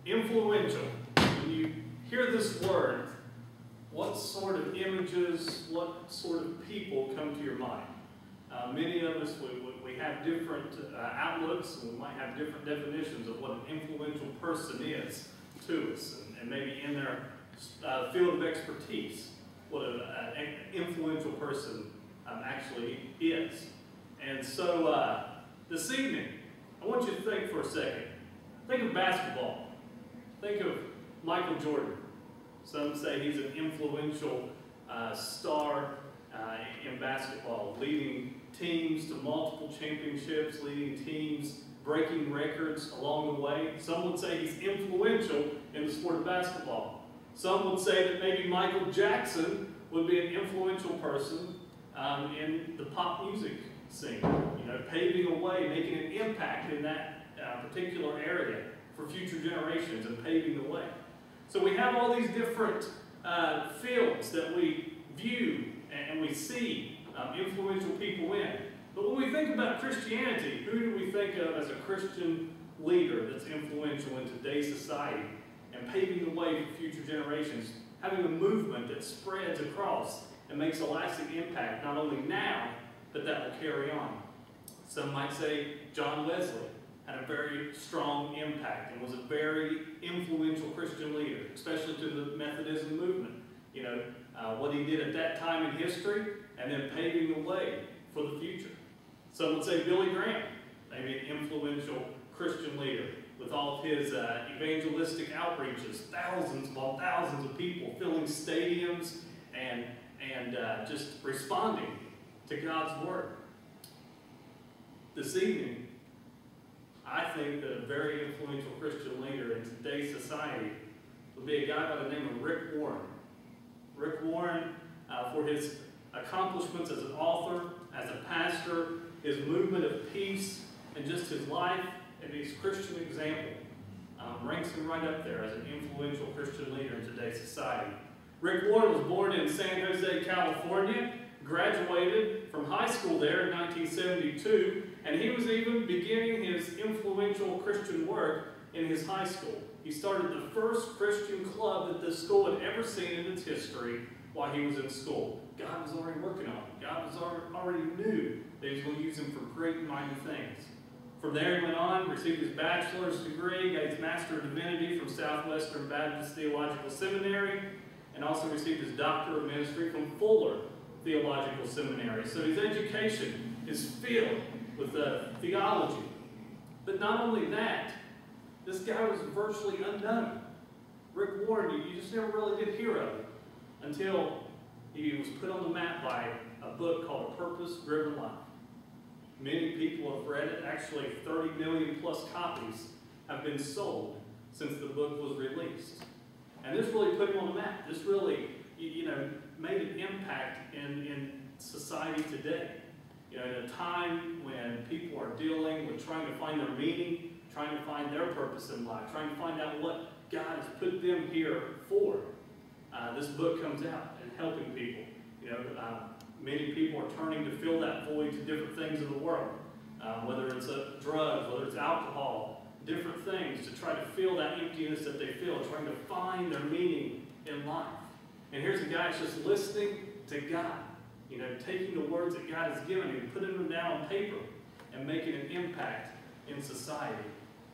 Influential. When you hear this word, what sort of images, what sort of people come to your mind? Many of us, we have different outlooks, and we might have different definitions of what an influential person is to us, and maybe in their field of expertise, what an influential person actually is. And so this evening, I want you to think for a second. Think of basketball. Think of Michael Jordan. Some say he's an influential star in basketball, leading teams to multiple championships, leading teams, breaking records along the way. Some would say he's influential in the sport of basketball. Some would say that maybe Michael Jackson would be an influential person in the pop music scene, paving a way, making an impact in that particular area for future generations and paving the way. So we have all these different fields that we view and we see influential people in. But when we think about Christianity, who do we think of as a Christian leader that's influential in today's society and paving the way for future generations, having a movement that spreads across and makes a lasting impact, not only now, but that will carry on? Some might say John Wesley had a very strong impact and was a very influential Christian leader, especially to the Methodism movement. What he did at that time in history, and then paving the way for the future. Some would say Billy Graham, maybe an influential Christian leader, with all of his evangelistic outreaches, thousands upon thousands of people filling stadiums and just responding to God's word. This evening, I think that a very influential Christian leader in today's society would be a guy by the name of Rick Warren. Rick Warren, for his accomplishments as an author, as a pastor, his movement of peace, and just his life and his Christian example, ranks him right up there as an influential Christian leader in today's society. Rick Warren was born in San Jose, California, graduated from high school there in 1972, and he was even beginning his influential Christian work in his high school. He started the first Christian club that the school had ever seen in its history while he was in school. God was already working on him. God was already knew that he was going to use him for great and mighty things. From there he went on, received his bachelor's degree, got his Master of Divinity from Southwestern Baptist Theological Seminary, and also received his Doctor of Ministry from Fuller Theological Seminary. So his education is filled with theology. But not only that, this guy was virtually unknown. Rick Warren, you just never really did hear of him until he was put on the map by a book called A Purpose-Driven Life. Many people have read it. Actually, 30 million plus copies have been sold since the book was released. And this really put him on the map. This really, made an impact in society today. In a time when people are dealing with trying to find their meaning, trying to find their purpose in life, trying to find out what God has put them here for. This book comes out and helping people. Many people are turning to fill that void to different things in the world, whether it's drugs, whether it's alcohol, different things to try to fill that emptiness that they feel, trying to find their meaning in life. And here's a guy that's just listening to God, taking the words that God has given him, putting them down on paper, and making an impact in society.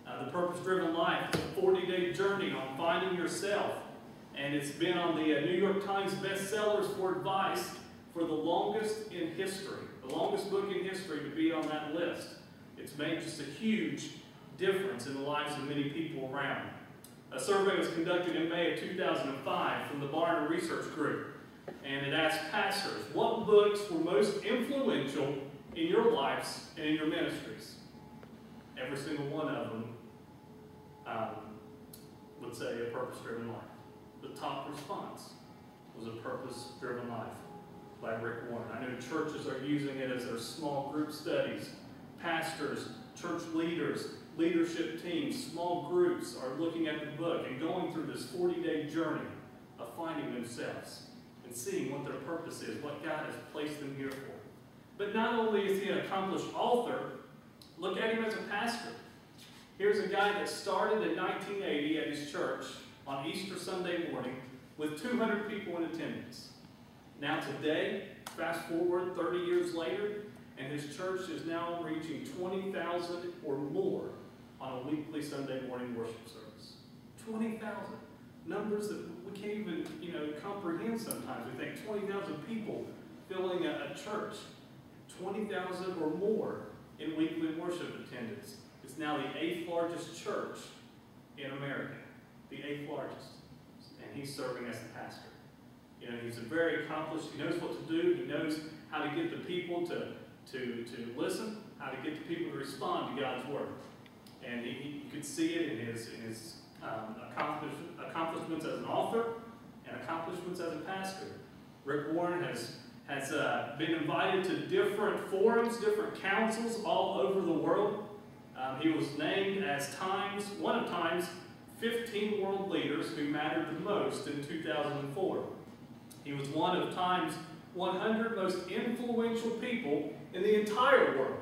The Purpose-Driven Life is a 40-day journey on finding yourself, and it's been on the New York Times bestsellers for advice for the longest in history, the longest book in history to be on that list. It's made just a huge difference in the lives of many people around. A survey was conducted in May of 2005 from the Barna Research Group, and it asked pastors, what books were most influential in your lives and in your ministries? Every single one of them would say A Purpose-Driven Life. The top response was A Purpose-Driven Life by Rick Warren. I know churches are using it as their small group studies. Pastors, church leaders, leadership teams, small groups are looking at the book and going through this 40-day journey of finding themselves and seeing what their purpose is, what God has placed them here for. But not only is he an accomplished author, look at him as a pastor. Here's a guy that started in 1980 at his church on Easter Sunday morning with 200 people in attendance. Now today, fast forward 30 years later, and his church is now reaching 20,000 or more on a weekly Sunday morning worship service. 20,000. Numbers that we can't even, comprehend sometimes. We think 20,000 people filling a church. 20,000 or more in weekly worship attendance. It's now the 8th largest church in America. The 8th largest. And he's serving as the pastor. He's a very accomplished, he knows what to do, he knows how to get the people to listen, how to get the people to respond to God's word. And you could see it in his accomplishments as an author and accomplishments as a pastor. Rick Warren has been invited to different forums, different councils all over the world. He was named as one of Time's 15 world leaders who mattered the most in 2004. He was one of Time's 100 most influential people in the entire world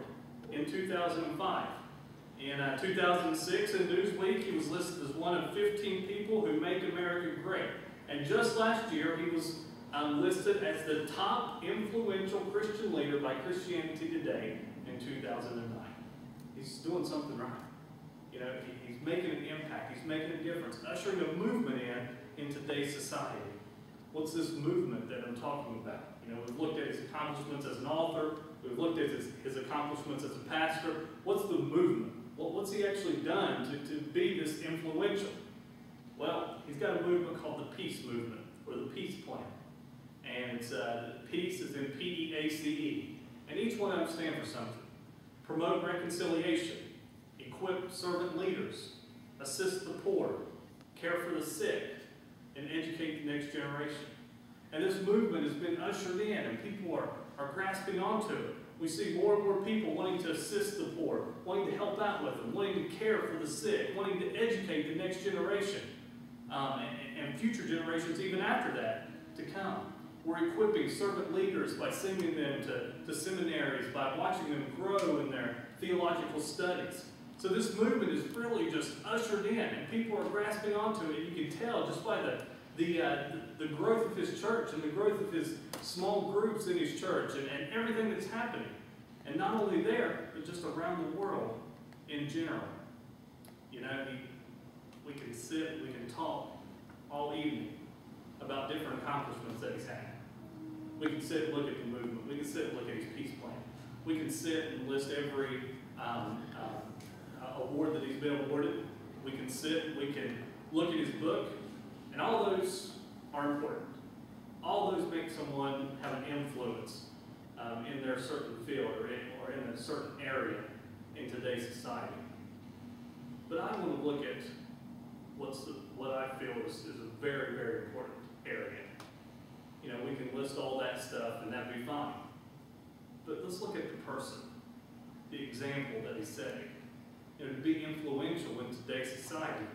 in 2005. In 2006 in Newsweek, he was listed as one of 15 people who make America great. And just last year, he was listed as the top influential Christian leader by Christianity Today in 2009. He's doing something right. He's making an impact. He's making a difference, ushering a movement in today's society. What's this movement that I'm talking about? We've looked at his accomplishments as an author. We've looked at his accomplishments as a pastor. What's the movement? Well, what's he actually done to be this influential? Well, he's got a movement called the Peace Movement, or the Peace Plan. And it's peace is in P-E-A-C-E. And each one of them stand for something. Promote reconciliation, equip servant leaders, assist the poor, care for the sick, and educate the next generation. And this movement has been ushered in, and people are grasping onto it. We see more and more people wanting to assist the poor, wanting to help out with them, wanting to care for the sick, wanting to educate the next generation, and future generations even after that to come. We're equipping servant leaders by sending them to seminaries, by watching them grow in their theological studies. So this movement is really just ushered in, and people are grasping onto it. You can tell just by the growth of his church and the growth of his small groups in his church and everything that's happening. And not only there, but just around the world in general. We can sit, we can talk all evening about different accomplishments that he's had. We can sit and look at the movement. We can sit and look at his peace plan. We can sit and list every award that he's been awarded. We can sit, we can look at his book, and all those are important. All those make someone have an influence in their certain field or in a certain area in today's society. But I want to look at what I feel is a very, very important area. We can list all that stuff and that'd be fine. But let's look at the person, the example that he's setting. To be influential in today's society,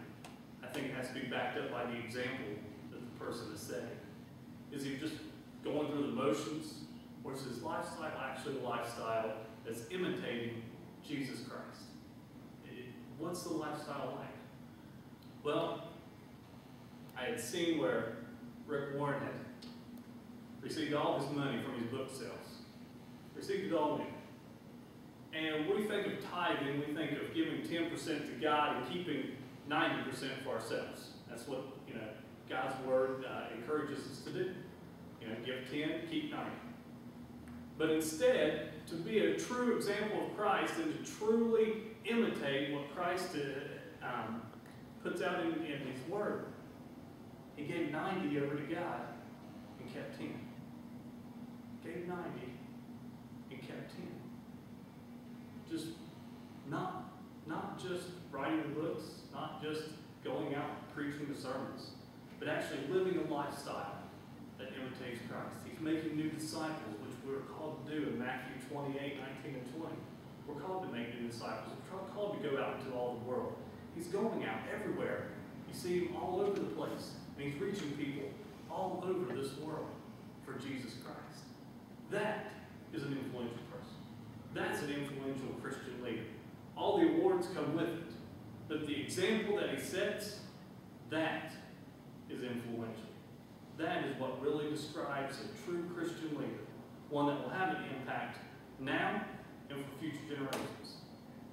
I think it has to be backed up by the example that the person is setting. Is he just going through the motions, or is his lifestyle actually a lifestyle that's imitating Jesus Christ? What's the lifestyle like? Well, I had seen where Rick Warren had received all his money from his book sales. Received it all in. And when we think of tithing, we think of giving 10% to God and keeping 90% for ourselves. That's what God's word encourages us to do. Give 10, keep 90. But instead, to be a true example of Christ and to truly imitate what Christ puts out in his word, he gave 90 over to God and kept 10. Gave 90 and kept 10. Just not just writing the books, not just going out preaching the sermons, but actually living a lifestyle that imitates Christ. He's making new disciples, which we're called to do in Matthew 28, 19, and 20. We're called to make new disciples. We're called to go out into all the world. He's going out everywhere. You see him all over the place. And he's reaching people all over this world for Jesus Christ. That is an influential person. That's an influential Christian leader. All the awards come with it. But the example that he sets, that is influential. That is what really describes a true Christian leader, one that will have an impact now and for future generations.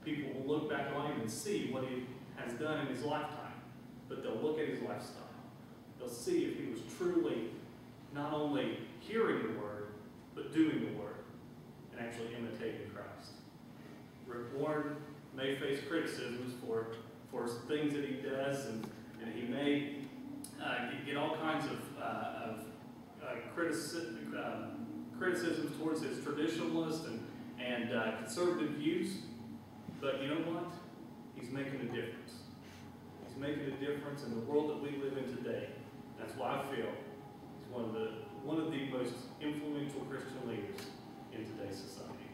People will look back on him and see what he has done in his lifetime, but they'll look at his lifestyle. They'll see if he was truly not only hearing the word, but doing the word, and actually imitating Christ. Rick Warren may face criticisms for things that he does, and he may get all kinds of criticisms towards his traditionalist and conservative views. But you know what? He's making a difference. He's making a difference in the world that we live in today. That's why I feel he's one of the most influential Christian leaders in today's society.